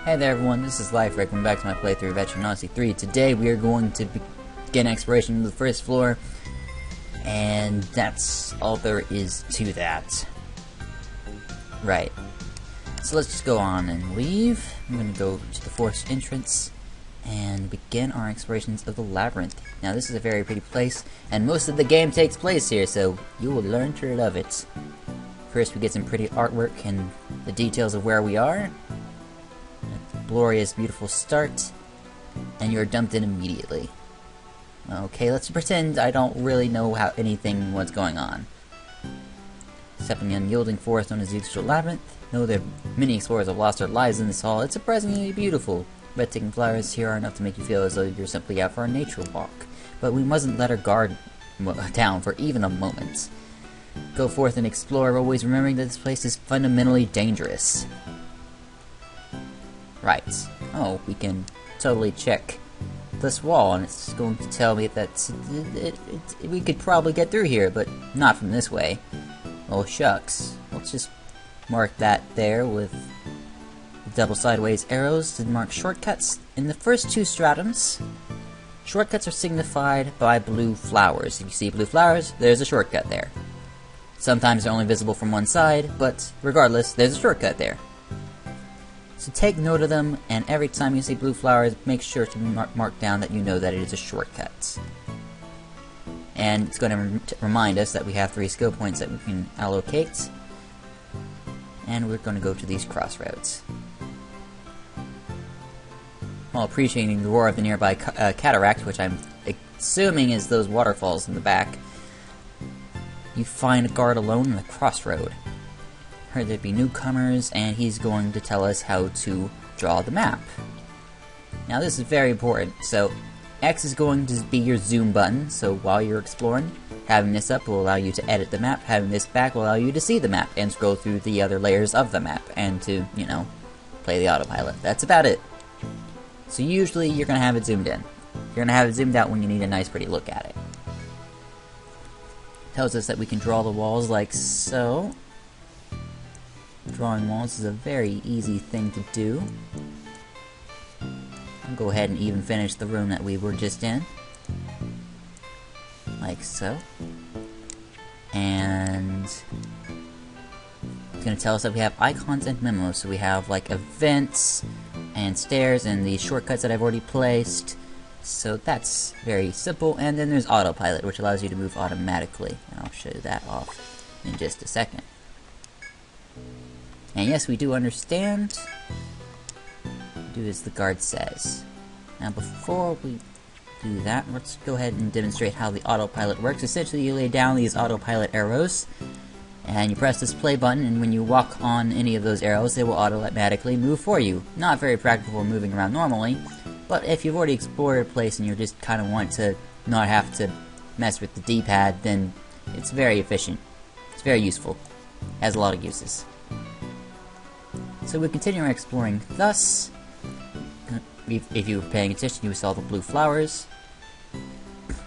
Hey there everyone, this is Life. Welcome back to my playthrough of Etrian Odyssey 3. Today we are going to begin exploration of the first floor, and that's all there is to that. Right. So let's just go on and leave. I'm going to go to the forest entrance and begin our explorations of the labyrinth. Now this is a very pretty place, and most of the game takes place here, so you will learn to love it. First we get some pretty artwork and the details of where we are. Glorious, beautiful start, and you're dumped in immediately. Okay, let's pretend I don't really know how what's going on. Stepping the unyielding forest known as the Etrian Labyrinth. Know that many explorers have lost their lives in this hall. It's surprisingly beautiful. Breathtaking flowers here are enough to make you feel as though you're simply out for a nature walk. But we mustn't let our guard down for even a moment. Go forth and explore, always remembering that this place is fundamentally dangerous. Right. Oh, we can totally check this wall, and it's going to tell me that we could probably get through here, but not from this way. Oh, shucks. Let's just mark that there with the double sideways arrows to mark shortcuts. In the first two stratums, shortcuts are signified by blue flowers. If you see blue flowers, there's a shortcut there. Sometimes they're only visible from one side, but regardless, there's a shortcut there. So take note of them, and every time you see blue flowers, make sure to mark down that you know that it is a shortcut. And it's going to remind us that we have 3 skill points that we can allocate. And we're going to go to these crossroads. While appreciating the roar of the nearby cataract, which I'm assuming is those waterfalls in the back, you find a guard alone in the crossroad. Heard there'd be newcomers, and he's going to tell us how to draw the map. Now this is very important. So X is going to be your zoom button, so while you're exploring, having this up will allow you to edit the map, having this back will allow you to see the map and scroll through the other layers of the map and to, you know, play the autopilot. That's about it. So usually you're going to have it zoomed in. You're going to have it zoomed out when you need a nice pretty look at it. Tells us that we can draw the walls like so. Drawing walls is a very easy thing to do. I'll go ahead and even finish the room that we were just in. Like so. And it's going to tell us that we have icons and memos. So we have like events and stairs and the shortcuts that I've already placed. So that's very simple. And then there's autopilot, which allows you to move automatically. And I'll show you that off in just a second. And yes, we do understand. Do as the guard says. Now before we do that, let's go ahead and demonstrate how the autopilot works. Essentially, you lay down these autopilot arrows, and you press this play button, and when you walk on any of those arrows, they will automatically move for you. Not very practical for moving around normally, but if you've already explored a place and you just kind of want to not have to mess with the D-pad, then it's very efficient. It's very useful. Has a lot of uses. So we continue our exploring thus. If you were paying attention, you saw the blue flowers.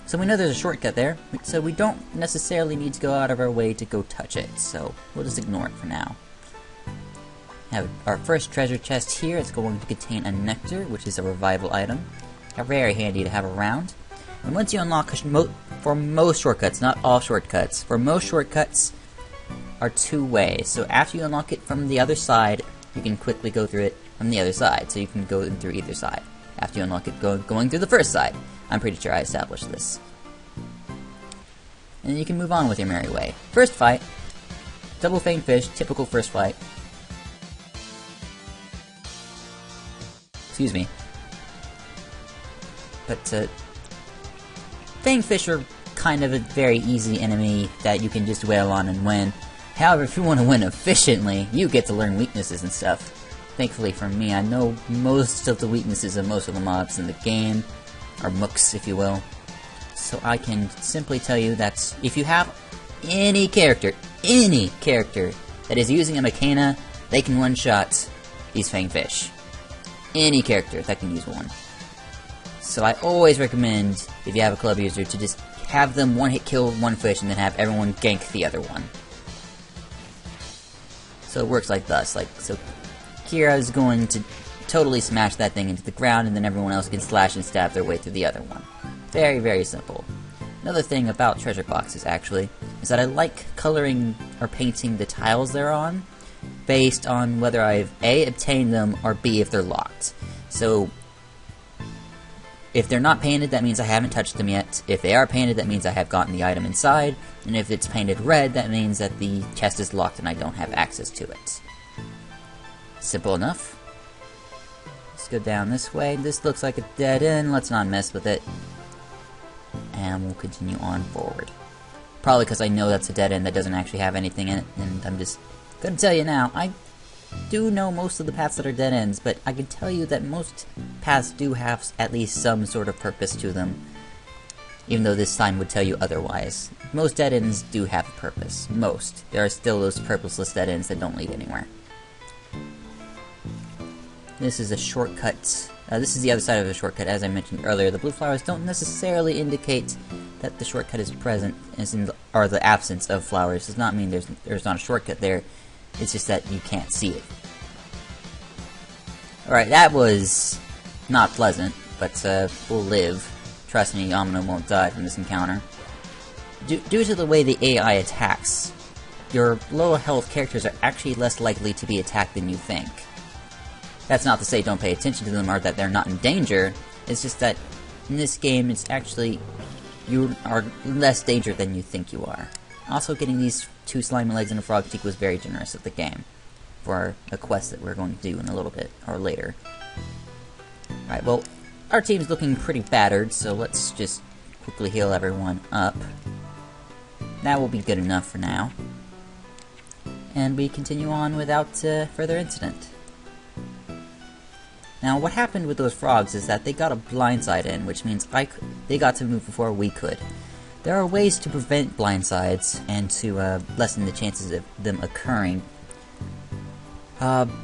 So we know there's a shortcut there, so we don't necessarily need to go out of our way to go touch it, so we'll just ignore it for now. Have our first treasure chest here. It's going to contain a nectar, which is a revival item. Very handy to have around. And once you unlock, for most shortcuts, not all shortcuts, for most shortcuts are 2 ways. So after you unlock it from the other side, you can quickly go through it from the other side, so you can go through either side. After you unlock it, going through the first side. I'm pretty sure I established this. And then you can move on with your merry way. First fight, double fanged fish, typical first fight. Excuse me. But fanged fish are kind of a very easy enemy that you can just wail on and win. However, if you want to win efficiently, you get to learn weaknesses and stuff. Thankfully for me, I know most of the weaknesses of most of the mobs in the game, or mooks if you will. So I can simply tell you that if you have any character that is using a mechana, they can one-shot these fanged fish. Any character that can use one. So I always recommend, if you have a club user, to just have them one-hit kill one fish and then have everyone gank the other one. So it works like thus. So Kira is going to totally smash that thing into the ground, and then everyone else can slash and stab their way through the other one. Very, very simple. Another thing about treasure boxes, actually, is that I like coloring or painting the tiles they're on based on whether I've A, obtained them, or B, if they're locked. So, if they're not painted, that means I haven't touched them yet. If they are painted, that means I have gotten the item inside. And if it's painted red, that means that the chest is locked and I don't have access to it. Simple enough. Let's go down this way. This looks like a dead end. Let's not mess with it. And we'll continue on forward. Probably because I know that's a dead end that doesn't actually have anything in it. And I'm just gonna tell you now, I do know most of the paths that are dead ends, but I can tell you that most paths do have at least some sort of purpose to them, even though this sign would tell you otherwise. Most dead ends do have a purpose. Most. There are still those purposeless dead ends that don't lead anywhere. This is a shortcut. This is the other side of the shortcut. As I mentioned earlier, the blue flowers don't necessarily indicate that the shortcut is present, or the absence of flowers does not mean there's not a shortcut there. It's just that you can't see it. Alright, that was not pleasant, but we'll live. Trust me, Amino won't die from this encounter. Due to the way the AI attacks, your low health characters are actually less likely to be attacked than you think. That's not to say don't pay attention to them or that they're not in danger, it's just that in this game it's actually, you are less danger than you think you are. Also, getting these 2 slimy legs and a frog cheek was very generous of the game for a quest that we're going to do in a little bit, or later. Alright, well, our team's looking pretty battered, so let's just quickly heal everyone up. That will be good enough for now. And we continue on without further incident. Now, what happened with those frogs is that they got a blindside in, which means they got to move before we could. There are ways to prevent blindsides and to lessen the chances of them occurring,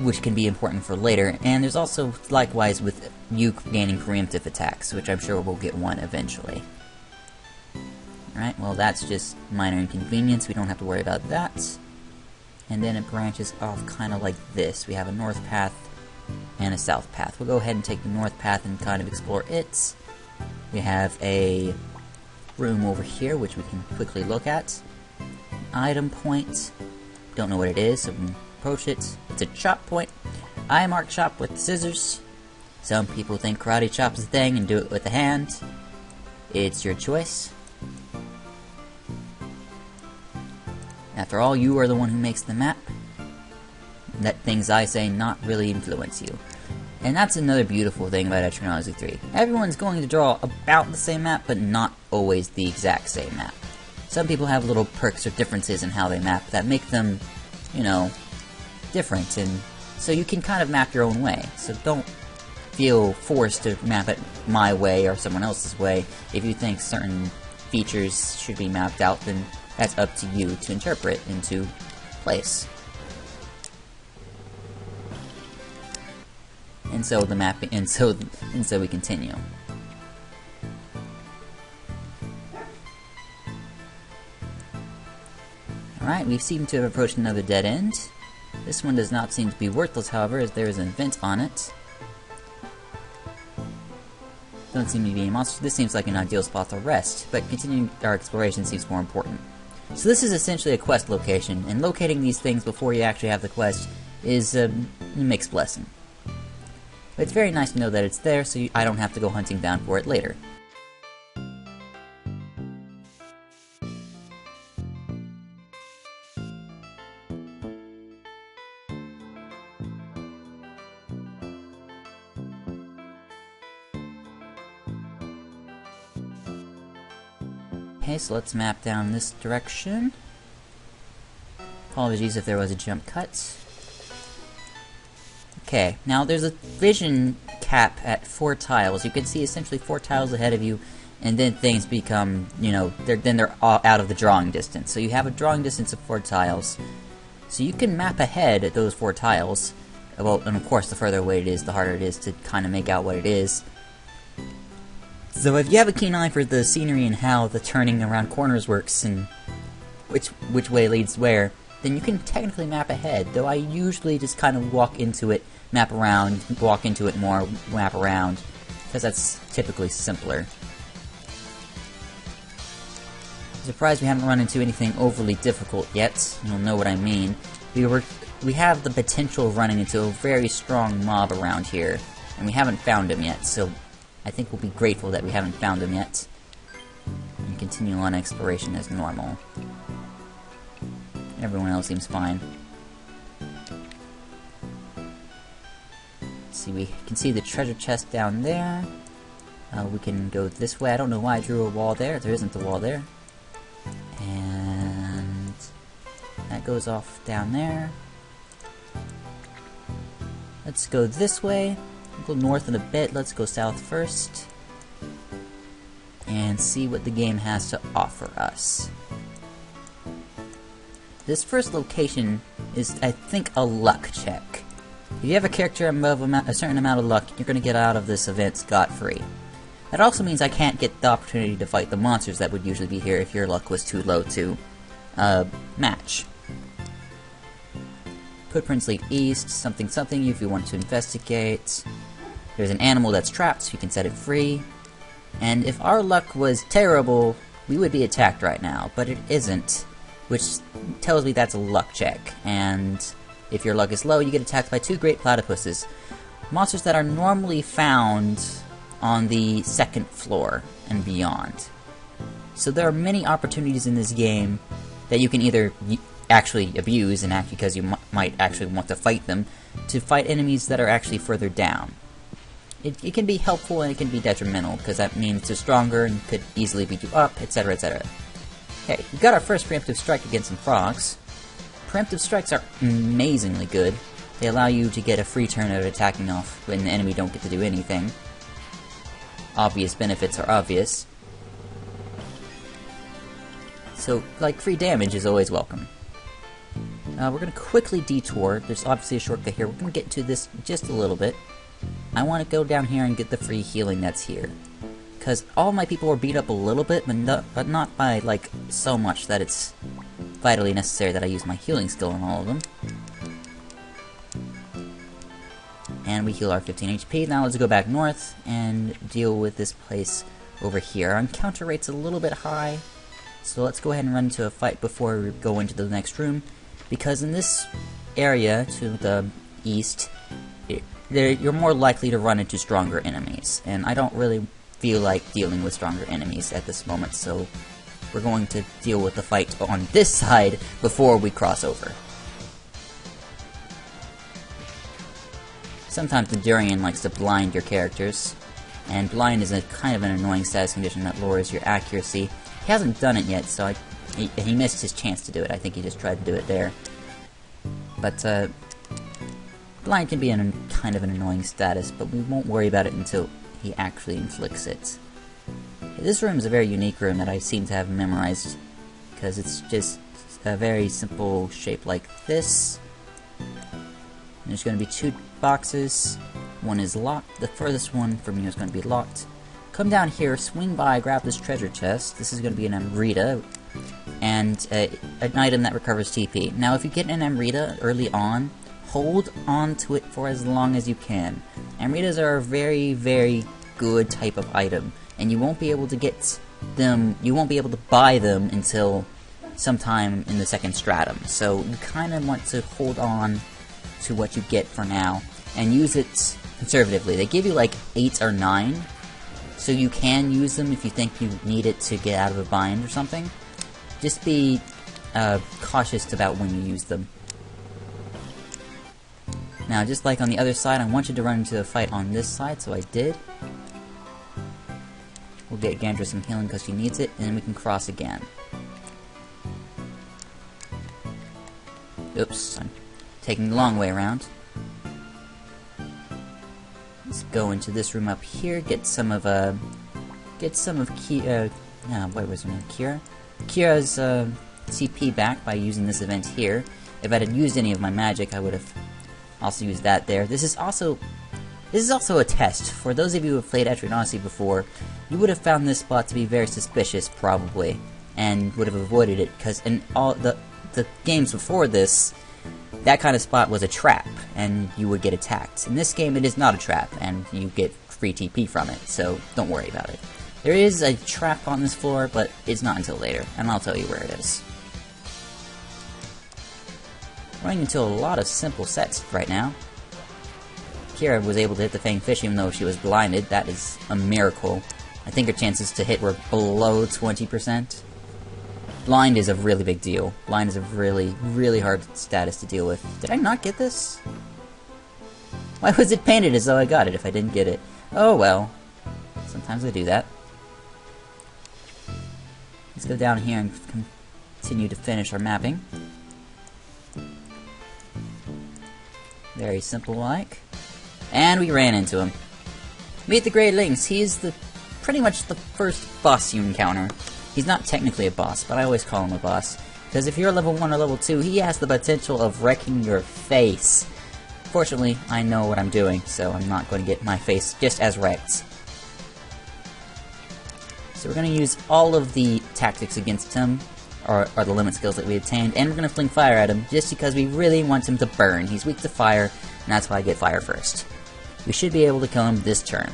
which can be important for later, and there's also likewise with you gaining preemptive attacks, which I'm sure we'll get one eventually. Alright, well that's just minor inconvenience, we don't have to worry about that. And then it branches off kind of like this. We have a north path and a south path. We'll go ahead and take the north path and kind of explore it. We have a room over here which we can quickly look at. Item point. Don't know what it is, so we can approach it. It's a chop point. I mark chop with scissors. Some people think karate chop is a thing and do it with the hand. It's your choice. After all, you are the one who makes the map. Let things I say not really influence you. And that's another beautiful thing about Etrian Odyssey 3. Everyone's going to draw about the same map, but not always the exact same map. Some people have little perks or differences in how they map that make them, you know, different, and so you can kind of map your own way. So don't feel forced to map it my way or someone else's way. If you think certain features should be mapped out, then that's up to you to interpret into place. And so the mapping, and so we continue. Alright, we seem to have approached another dead end. This one does not seem to be worthless, however, as there is an event on it. Don't seem to be any monsters. This seems like an ideal spot to rest, but continuing our exploration seems more important. So this is essentially a quest location, and locating these things before you actually have the quest is a mixed blessing. But it's very nice to know that it's there, so I don't have to go hunting down for it later. Okay, so let's map down this direction. Apologies if there was a jump cut. Okay, now there's a vision cap at 4 tiles. You can see essentially 4 tiles ahead of you, and then things become, you know, they're all out of the drawing distance. So you have a drawing distance of 4 tiles. So you can map ahead at those 4 tiles. Well, and of course, the further away it is, the harder it is to kind of make out what it is. So if you have a keen eye for the scenery and how the turning around corners works and which way leads where, then you can technically map ahead, though I usually just kind of walk into it map around, walk into it more, map around, because that's typically simpler. I'm surprised we haven't run into anything overly difficult yet. You'll know what I mean. We have the potential of running into a very strong mob around here, and we haven't found him yet, so I think we'll be grateful that we haven't found him yet. And continue on exploration as normal. Everyone else seems fine. Let's see, we can see the treasure chest down there. We can go this way. I don't know why I drew a wall there. There isn't a wall there. And that goes off down there. Let's go this way. We'll go north in a bit. Let's go south first. And see what the game has to offer us. This first location is, I think, a luck check. If you have a character above a certain amount of luck, you're going to get out of this event scot-free. That also means I can't get the opportunity to fight the monsters that would usually be here if your luck was too low to match. Footprints lead east, something something if you want to investigate. There's an animal that's trapped, so you can set it free. And if our luck was terrible, we would be attacked right now, but it isn't, which tells me that's a luck check. And if your luck is low, you get attacked by 2 great platypuses, monsters that are normally found on the 2nd floor and beyond. So there are many opportunities in this game that you can either actually abuse, and act because you might actually want to fight them, to fight enemies that are actually further down. It can be helpful and it can be detrimental, because that means they're stronger and could easily beat you up, etc, etc. Okay, we got our first preemptive strike against some frogs. Preemptive strikes are amazingly good. They allow you to get a free turn of attacking off when the enemy don't get to do anything. Obvious benefits are obvious. So, like, free damage is always welcome. We're going to quickly detour. There's obviously a shortcut here. We're going to get to this just a little bit. I want to go down here and get the free healing that's here. Because all my people were beat up a little bit, but not by, like, so much that it's vitally necessary that I use my healing skill on all of them. And we heal our 15 HP. Now let's go back north and deal with this place over here. Our encounter rate's a little bit high, so let's go ahead and run into a fight before we go into the next room. Because in this area to the east, you're more likely to run into stronger enemies. And I don't really feel like dealing with stronger enemies at this moment, so we're going to deal with the fight on this side before we cross over. Sometimes the Durian likes to blind your characters, and blind is a kind of an annoying status condition that lowers your accuracy. He hasn't done it yet, so he missed his chance to do it. I think he just tried to do it there. But blind can be kind of an annoying status, but we won't worry about it until he actually inflicts it. This room is a very unique room that I seem to have memorized, because it's just a very simple shape like this. And there's going to be 2 boxes. One is locked. The furthest one from you is going to be locked. Come down here, swing by, grab this treasure chest. This is going to be an Amrita, and an item that recovers TP. Now, if you get an Amrita early on, hold on to it for as long as you can. Amritas are a very, very good type of item, and you won't be able to get them, you won't be able to buy them until sometime in the 2nd stratum. So you kind of want to hold on to what you get for now, and use it conservatively. They give you like 8 or 9, so you can use them if you think you need it to get out of a bind or something. Just be cautious about when you use them. Now, just like on the other side, I want you to run into a fight on this side, so I did. We'll get Gandra some healing because she needs it, and then we can cross again. Oops, I'm taking the long way around. Let's go into this room up here, get some of what was her name? Kira's CP back by using this event here. If I had used any of my magic, I would have also used that there. This is also a test. For those of you who have played Etrian Odyssey before, you would have found this spot to be very suspicious, probably, and would have avoided it, because in all the games before this, that kind of spot was a trap, and you would get attacked. In this game, it is not a trap, and you get free TP from it, so don't worry about it. There is a trap on this floor, but it's not until later, and I'll tell you where it is. Running into a lot of simple sets right now. Kira was able to hit the Fang Fish even though she was blinded. That is a miracle. I think her chances to hit were below 20%. Blind is a really big deal. Blind is a really, really hard status to deal with. Did I not get this? Why was it painted as though I got it if I didn't get it? Oh well. Sometimes I do that. Let's go down here and continue to finish our mapping. Very simple like. And we ran into him. Meet the Great Lynx. He's pretty much the first boss you encounter. He's not technically a boss, but I always call him a boss. Because if you're level 1 or level 2, he has the potential of wrecking your face. Fortunately, I know what I'm doing, so I'm not going to get my face just as wrecked. So we're going to use all of the tactics against him, or the limit skills that we obtained, and we're going to fling fire at him just because we really want him to burn. He's weak to fire, and that's why I get fire first. We should be able to kill him this turn.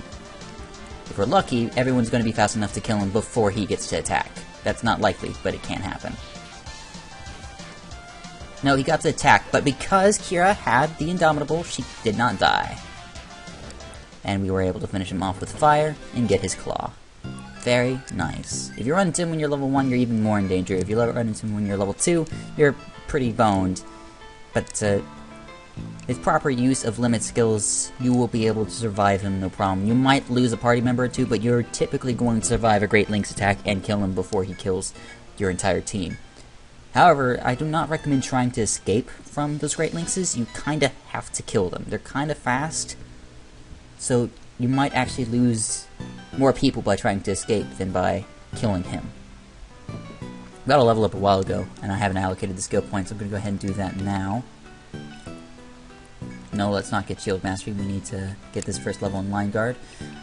If we're lucky, everyone's going to be fast enough to kill him before he gets to attack. That's not likely, but it can happen. No, he got to attack, but because Kira had the Indomitable, she did not die. And we were able to finish him off with fire and get his claw. Very nice. If you run into him when you're level 1, you're even more in danger. If you run into him when you're level 2, you're pretty boned. But with proper use of limit skills, you will be able to survive him no problem. You might lose a party member or two, but you're typically going to survive a Great Lynx attack and kill him before he kills your entire team. However, I do not recommend trying to escape from those Great Lynxes. You kinda have to kill them. They're kinda fast, so you might actually lose more people by trying to escape than by killing him. We got a level up a while ago, and I haven't allocated the skill points, so I'm going to go ahead and do that now. No, let's not get Shield Mastery, we need to get this first level in Line Guard.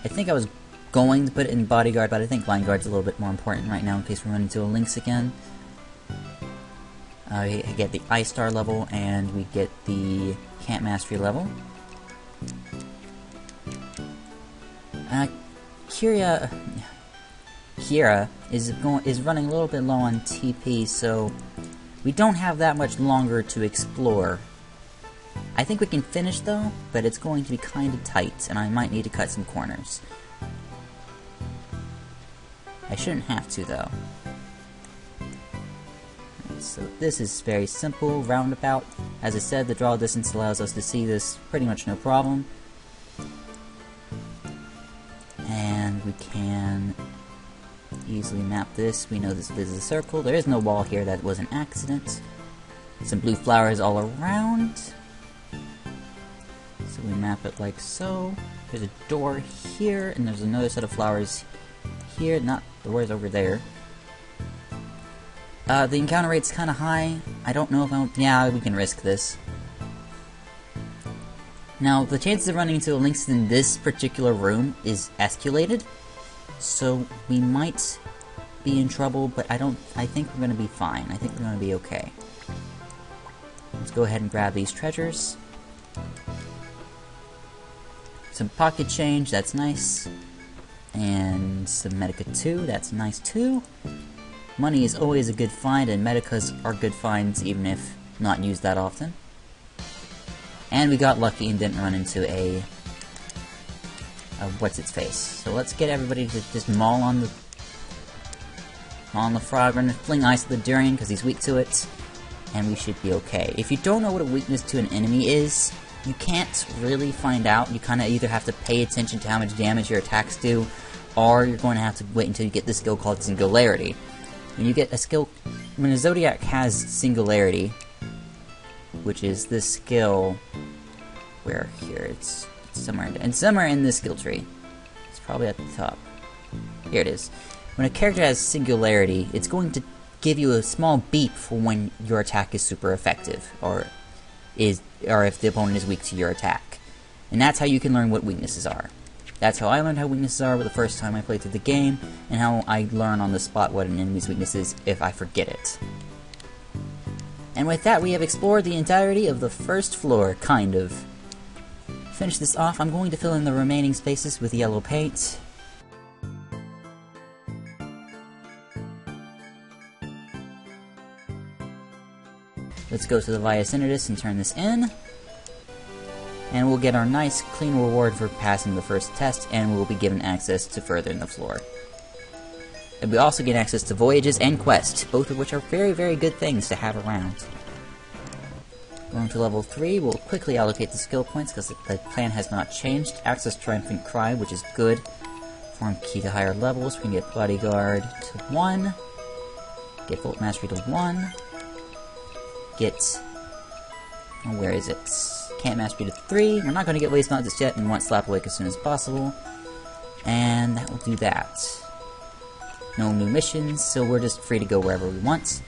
I think I was going to put it in Bodyguard, but I think Line Guard's a little bit more important right now in case we run into a Lynx again. We get the Ice Star level, and we get the Camp Mastery level. Kira is running a little bit low on TP, so we don't have that much longer to explore. I think we can finish though, but it's going to be kind of tight, and I might need to cut some corners. I shouldn't have to though. So this is very simple, roundabout. As I said, the draw distance allows us to see this pretty much no problem. And we can easily map this. We know this is a circle. There is no wall here, that was an accident. Some blue flowers all around. So we map it like so. There's a door here, and there's another set of flowers here. Not the doors over there. The encounter rate's kind of high. I don't know if yeah, we can risk this. Now, the chances of running into a Lynx in this particular room is escalated, so we might be in trouble, but I think we're gonna be fine. I think we're gonna be okay. Let's go ahead and grab these treasures. Some pocket change, that's nice. And some Medica 2, that's nice too. Money is always a good find, and Medicas are good finds even if not used that often. And we got lucky and didn't run into a what's-its-face. So let's get everybody to just maul on the frog. We're gonna fling Ice at the Durian because he's weak to it, and we should be okay. If you don't know what a weakness to an enemy is, you can't really find out. You kind of either have to pay attention to how much damage your attacks do, or you're going to have to wait until you get this skill called Singularity. When you get a skill, when a Zodiac has Singularity, which is this skill, where here, it's somewhere in this skill tree. It's probably at the top. Here it is. When a character has Singularity, it's going to give you a small beep for when your attack is super effective, or if the opponent is weak to your attack. And that's how you can learn what weaknesses are. That's how I learned how weaknesses are the first time I played through the game, and how I learn on the spot what an enemy's weakness is if I forget it. And with that, we have explored the entirety of the first floor, kind of. Finish this off, I'm going to fill in the remaining spaces with yellow paint. Let's go to the Via Synodus and turn this in. And we'll get our nice, clean reward for passing the first test, and we'll be given access to further in the floor. And we also get access to voyages and quests, both of which are very, very good things to have around. Going to level 3, we'll quickly allocate the skill points because the plan has not changed. Access Triumphant Cry, which is good. Form Key to higher levels, we can get Bodyguard to 1. Get Volt Mastery to 1. Get... oh, where is it? Can't Mastery to 3. We're not going to get Waste Not just yet, and want Slap Awake as soon as possible. And that will do that. No new missions, so we're just free to go wherever we want.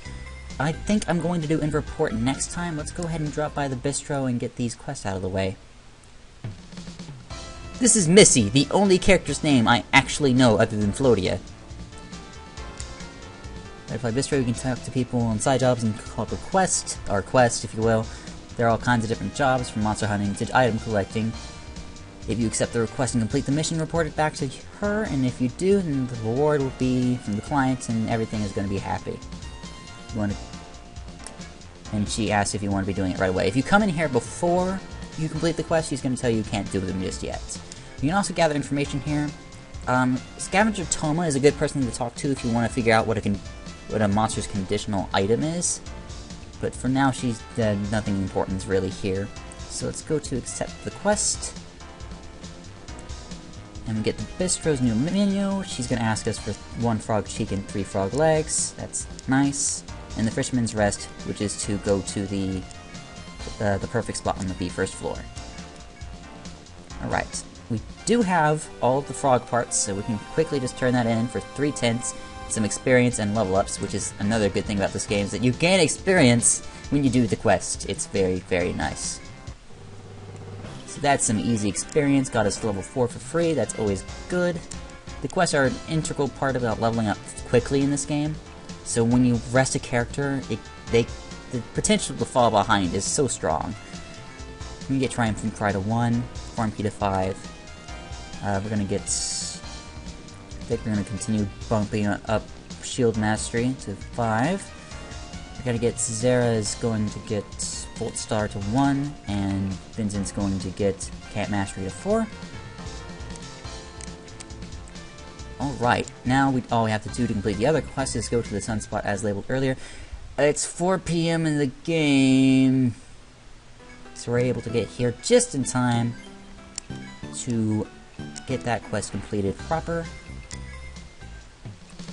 I think I'm going to do Inverport next time. Let's go ahead and drop by the bistro and get these quests out of the way. This is Missy, the only character's name I actually know other than Floatia. Butterfly Bistro, you can talk to people on side jobs and call up a quest, or quest if you will. There are all kinds of different jobs, from monster hunting to item collecting. If you accept the request and complete the mission, report it back to her, and if you do, then the reward will be from the client, and everything is going to be happy. You want to... and she asks if you want to be doing it right away. If you come in here before you complete the quest, she's going to tell you can't do them just yet. You can also gather information here. Scavenger Toma is a good person to talk to if you want to figure out what a monster's conditional item is. But for now, she's nothing important is really here. So let's go to accept the quest. And we get the bistro's new menu. She's going to ask us for 1 frog cheek and 3 frog legs. That's nice. And the Fisherman's Rest, which is to go to the perfect spot on the first floor. Alright. We do have all of the frog parts, so we can quickly just turn that in for 3 tenths, some experience, and level ups, which is another good thing about this game, is that you gain experience when you do the quest. It's very, very nice. So that's some easy experience, got us to level 4 for free, that's always good. The quests are an integral part about leveling up quickly in this game, so when you rest a character, the potential to fall behind is so strong. You can get Triumphant Cry to 1, Form Key to 5. We're gonna get... I think we're gonna continue bumping up Shield Mastery to 5. We're gonna get Zara is going to get Volt Star to 1, and Vincent's going to get Cat Mastery to 4. Alright, now all we have to do to complete the other quest is go to the sunspot as labeled earlier. It's 4 PM in the game, so we're able to get here just in time to get that quest completed proper.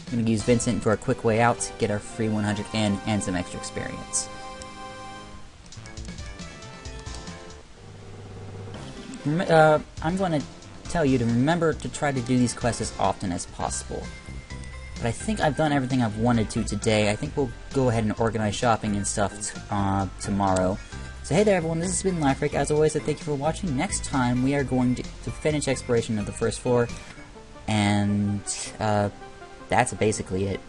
I'm going to use Vincent for a quick way out to get our free 100 and some extra experience. I'm going to tell you to remember to try to do these quests as often as possible. But I think I've done everything I've wanted to today. I think we'll go ahead and organize shopping and stuff tomorrow. So hey there everyone, this has been Liferake. As always, I thank you for watching. Next time we are going to finish exploration of the first floor, and that's basically it.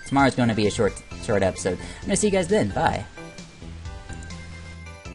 Tomorrow's going to be a short episode. I'm going to see you guys then. Bye.